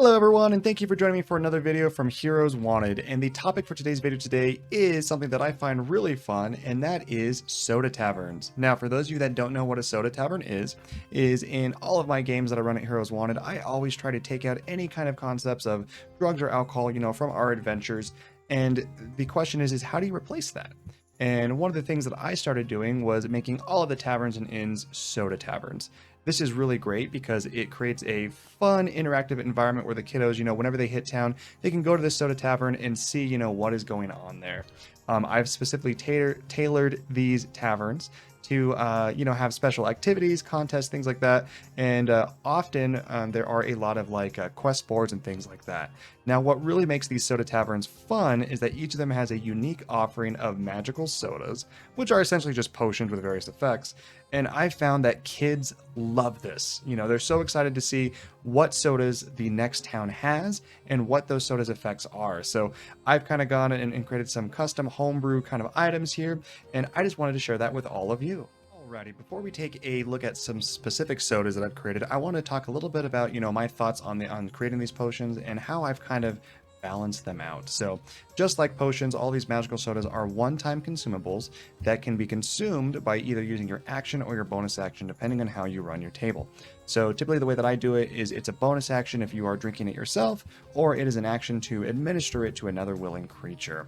Hello everyone, and thank you for joining me for another video from Heroes Wanted. And the topic for today's video today is something that I find really fun, and that is soda taverns. Now, for those of you that don't know what a soda tavern is in all of my games that I run at Heroes Wanted, I always try to take out any kind of concepts of drugs or alcohol, from our adventures. And the question is how do you replace that? And one of the things that I started doing was making all of the taverns and inns soda taverns. This is really great because it creates a fun, interactive environment where the kiddos, whenever they hit town, they can go to the soda tavern and see, what is going on there. I've specifically tailored these taverns to, have special activities, contests, things like that. And often there are a lot of quest boards and things like that. Now, what really makes these soda taverns fun is that each of them has a unique offering of magical sodas, which are essentially just potions with various effects. And I found that kids love this. They're so excited to see what sodas the next town has and what those sodas effects are. So I've kind of gone and created some custom homebrew kind of items here, and I just wanted to share that with all of you. Alrighty, before we take a look at some specific sodas that I've created, I want to talk a little bit about, my thoughts on creating these potions and how I've kind of balance them out. So just like potions, all these magical sodas are one-time consumables that can be consumed by either using your action or your bonus action, depending on how you run your table. So typically the way that I do it is it's a bonus action if you are drinking it yourself, or it is an action to administer it to another willing creature.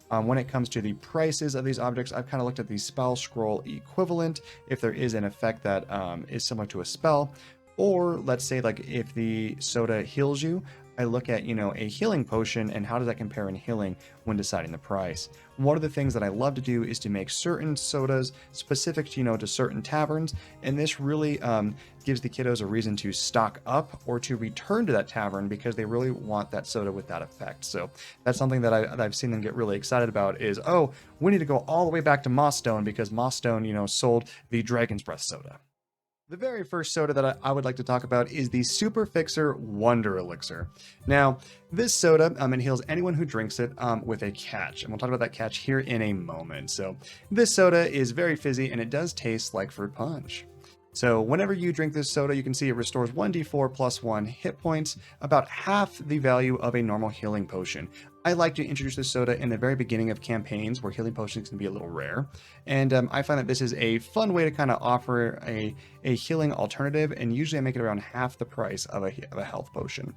When it comes to the prices of these objects, I've kind of looked at the spell scroll equivalent, if there is an effect that is similar to a spell, or let's say if the soda heals you, I look at, a healing potion and how does that compare in healing when deciding the price. One of the things that I love to do is to make certain sodas specific to, to certain taverns. And this really gives the kiddos a reason to stock up or to return to that tavern because they really want that soda with that effect. So that's something that I've seen them get really excited about is, oh, we need to go all the way back to Mossstone because Mossstone, sold the Dragon's Breath soda. The very first soda that I would like to talk about is the Super Fixer Wonder Elixir. Now, this soda, it heals anyone who drinks it with a catch, and we'll talk about that catch here in a moment. So this soda is very fizzy, and it does taste like fruit punch. So whenever you drink this soda, you can see it restores 1d4 plus 1 hit points, about half the value of a normal healing potion. I like to introduce this soda in the very beginning of campaigns where healing potions can be a little rare. And I find that this is a fun way to kind of offer a healing alternative, and usually I make it around half the price of a health potion.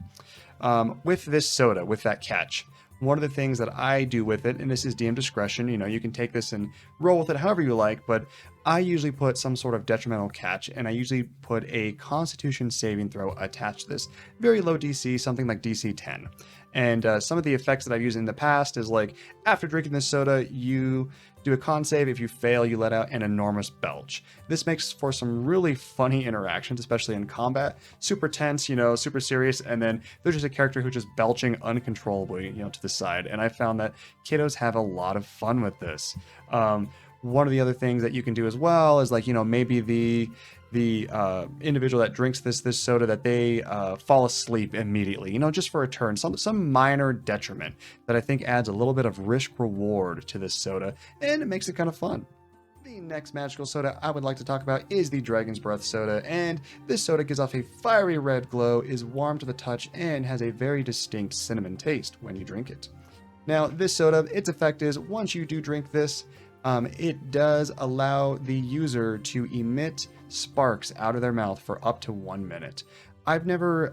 With this soda, with that catch, one of the things that I do with it, and this is DM discretion, you can take this and roll with it however you like, but I usually put some sort of detrimental catch, and I usually put a Constitution saving throw attached to this. Very low DC, something like DC 10. And some of the effects that I've used in the past is after drinking this soda, you do a con save. If you fail, you let out an enormous belch. This makes for some really funny interactions, especially in combat. Super tense, super serious, and then there's just a character who's just belching uncontrollably, to the side. And I found that kiddos have a lot of fun with this. One of the other things that you can do as well is maybe the individual that drinks this soda that they fall asleep immediately, just for a turn, some minor detriment that I think adds a little bit of risk reward to this soda, and it makes it kind of fun. The next magical soda I would like to talk about is the Dragon's Breath soda, and this soda gives off a fiery red glow, is warm to the touch, and has a very distinct cinnamon taste when you drink it. Now, this soda, its effect is once you do drink this, it does allow the user to emit sparks out of their mouth for up to 1 minute. I've never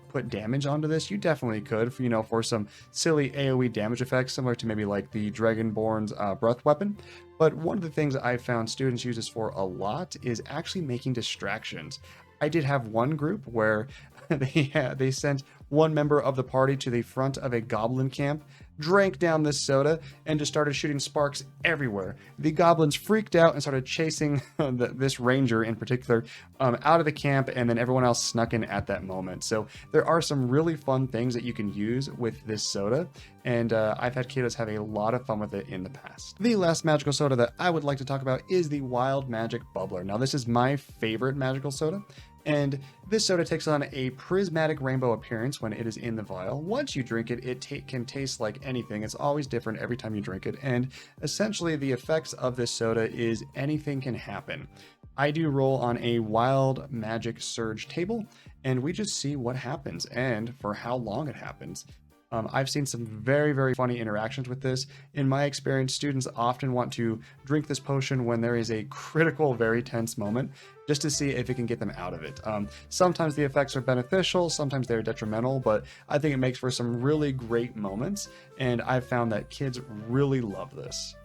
put damage onto this. You definitely could, for some silly AoE damage effects, similar to maybe the Dragonborn's breath weapon. But one of the things I've found students use this for a lot is actually making distractions. I did have one group where they sent one member of the party to the front of a goblin camp, drank down this soda, and just started shooting sparks everywhere. The goblins freaked out and started chasing this ranger in particular out of the camp, and then everyone else snuck in at that moment. So there are some really fun things that you can use with this soda, and I've had kiddos have a lot of fun with it in the past. The last magical soda that I would like to talk about is the Wild Magic Bubbler. Now, this is my favorite magical soda. And this soda takes on a prismatic rainbow appearance when it is in the vial. Once you drink it, it can taste like anything. It's always different every time you drink it. And essentially the effects of this soda is anything can happen. I do roll on a Wild Magic Surge table, and we just see what happens and for how long it happens. I've seen some very, very funny interactions with this. In my experience, students often want to drink this potion when there is a critical, very tense moment, just to see if it can get them out of it. Sometimes the effects are beneficial, sometimes they're detrimental, but I think it makes for some really great moments, and I've found that kids really love this.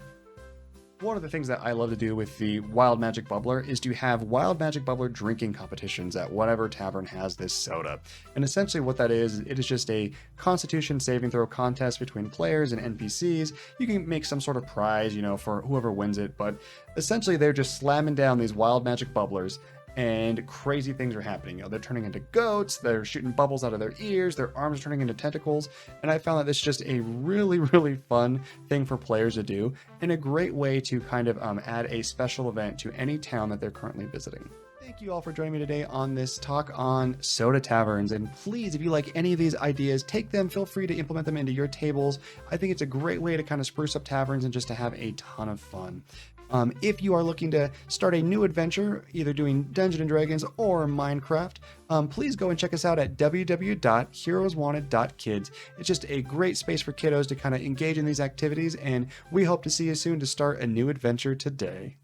One of the things that I love to do with the Wild Magic Bubbler is to have Wild Magic Bubbler drinking competitions at whatever tavern has this soda. And essentially what that is, it is just a Constitution saving throw contest between players and NPCs. You can make some sort of prize, for whoever wins it, but essentially they're just slamming down these Wild Magic Bubblers and crazy things are happening. They're turning into goats, they're shooting bubbles out of their ears, their arms are turning into tentacles, and I found that this is just a really, really fun thing for players to do, and a great way to kind of add a special event to any town that they're currently visiting. Thank you all for joining me today on this talk on soda taverns. And please, if you like any of these ideas, take them, feel free to implement them into your tables. I think it's a great way to kind of spruce up taverns and just to have a ton of fun. If you are looking to start a new adventure, either doing Dungeons & Dragons or Minecraft, please go and check us out at www.heroeswanted.kids. It's just a great space for kiddos to kind of engage in these activities, and we hope to see you soon to start a new adventure today.